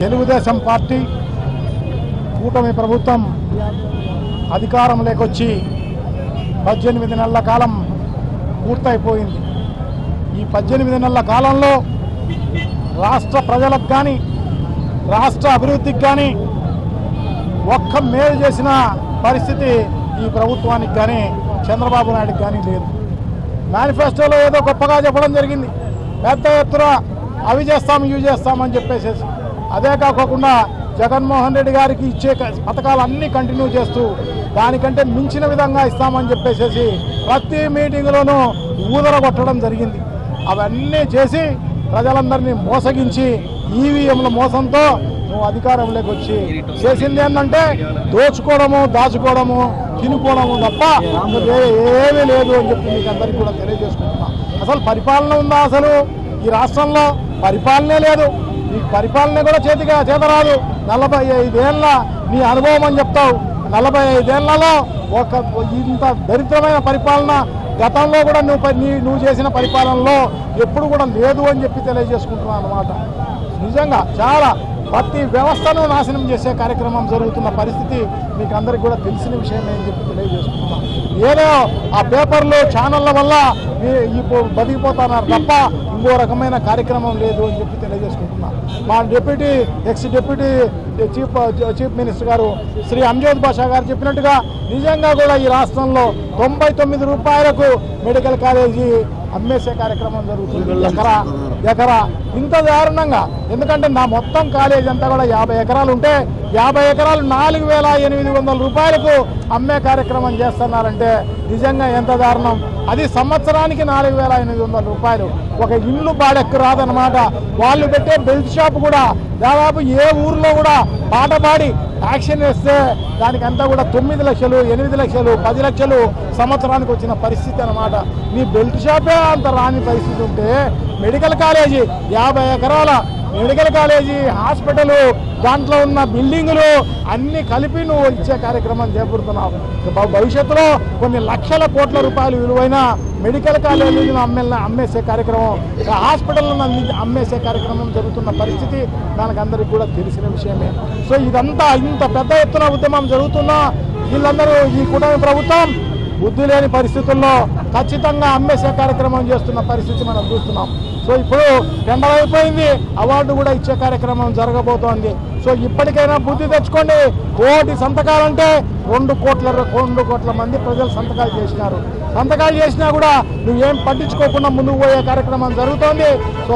Telugu Desam party కూటమి ప్రభుత్వం అధికారంలోకి వచ్చి 18 నెలల కాలం పూర్తయిపోయింది. ఈ 18 నెలల కాలంలో రాష్ట్ర ప్రజలకు కానీ రాష్ట్ర అభివృద్ధికి కానీ ఒక్క మేలు చేసిన పరిస్థితి ఈ ప్రభుత్వానికి కానీ చంద్రబాబు నాయుడుకి కానీ లేదు. మేనిఫెస్టోలో ఏదో గొప్పగా చెప్పడం జరిగింది, పెద్ద ఎత్తున అవి చేస్తాం ఇవి చేస్తామని చెప్పేసి. అదే కాకుండా జగన్మోహన్ రెడ్డి గారికి ఇచ్చే పథకాలన్నీ కంటిన్యూ చేస్తూ దానికంటే మించిన విధంగా ఇస్తామని చెప్పేసి ప్రతి మీటింగ్లోనూ ఊదరగొట్టడం జరిగింది. అవన్నీ చేసి ప్రజలందరినీ మోసగించి ఈవీఎంల మోసంతో నువ్వు అధికారంలోకి వచ్చి చేసింది ఏంటంటే దోచుకోవడము, దాచుకోవడము, తినుకోవడము తప్ప ఏమీ లేదు అని చెప్పి మీకు అందరికీ కూడా తెలియజేసుకుంటున్నా. అసలు పరిపాలన ఉందా? అసలు ఈ రాష్ట్రంలో పరిపాలనే లేదు. ఈ పరిపాలన కూడా చేతరాదు. 45 ఏళ్ళ నీ అనుభవం అని చెప్తావు. 45 ఏళ్లలో ఇంత దరిద్రమైన పరిపాలన గతంలో కూడా నువ్వు చేసిన పరిపాలనలో ఎప్పుడు కూడా లేదు అని చెప్పి తెలియజేసుకుంటున్నాను అన్నమాట. నిజంగా చాలా ప్రతి వ్యవస్థను నాశనం చేసే కార్యక్రమం జరుగుతున్న పరిస్థితి మీకు అందరికీ కూడా తెలిసిన విషయమే అని చెప్పి తెలియజేసుకుంటున్నాం. ఏదో ఆ పేపర్లు ఛానళ్ళ వల్ల బతికిపోతున్నారు తప్ప ఇంకో రకమైన కార్యక్రమం లేదు అని చెప్పి తెలియజేసుకుంటున్నాం. మా ఎక్స్ డిప్యూటీ చీఫ్ మినిస్టర్ గారు శ్రీ అంజద్ బాషా గారు చెప్పినట్టుగా నిజంగా కూడా ఈ రాష్ట్రంలో 99 రూపాయలకు మెడికల్ కాలేజీ అమ్మేసే కార్యక్రమం జరుగుతుంది. ఎకరా ఇంత దారుణంగా. ఎందుకంటే నా మొత్తం కాలేజీ అంతా కూడా 50 ఎకరాలు ఉంటే 50 ఎకరాలు 4,800 రూపాయలకు అమ్మే కార్యక్రమం చేస్తున్నారంటే నిజంగా ఎంత దారుణం. అది సంవత్సరానికి 4,800 రూపాయలు. ఒక ఇల్లు బాడెక్కు రాదనమాట. వాళ్ళు పెట్టే బెల్ట్ షాప్ కూడా దాదాపు ఏ ఊర్లో కూడా పాట పాడి యాక్షన్ వేస్తే దానికంతా కూడా 9 లక్షలు, 8 లక్షలు, 10 లక్షలు సంవత్సరానికి వచ్చిన పరిస్థితి అనమాట. నీ బెల్ట్ షాపే అంత రాని పరిస్థితి ఉంటే మెడికల్ కాలేజీ 50 ఎకరాల మెడికల్ కాలేజీ, హాస్పిటల్, దాంట్లో ఉన్న బిల్డింగులు అన్నీ కలిపి నువ్వు ఇచ్చే కార్యక్రమం చేపడుతున్నావు. భవిష్యత్తులో కొన్ని లక్షల కోట్ల రూపాయలు విలువైన మెడికల్ కాలేజీలను అమ్మేసే కార్యక్రమం, హాస్పిటల్ను అమ్మేసే కార్యక్రమం జరుగుతున్న పరిస్థితి దానికి అందరికీ కూడా తెలిసిన విషయమే. సో ఇదంతా ఇంత పెద్ద ఎత్తున ఉద్యమం జరుగుతున్నా వీళ్ళందరూ ఈ కూటమి ప్రభుత్వం బుద్ధి లేని పరిస్థితుల్లో ఖచ్చితంగా అమ్మేసే కార్యక్రమం చేస్తున్న పరిస్థితి మనం చూస్తున్నాం. సో ఇప్పుడు టెండర్ అయిపోయింది, అవార్డు కూడా ఇచ్చే కార్యక్రమం జరగబోతోంది. సో ఇప్పటికైనా బుద్ధి తెచ్చుకోండి. కోటి సంతకాలంటే 2 కోట్ల మంది ప్రజలు సంతకాలు చేసినారు. సంతకాలు చేసినా కూడా నువ్వేం పట్టించుకోకుండా ముందుకు పోయే కార్యక్రమం జరుగుతోంది. సో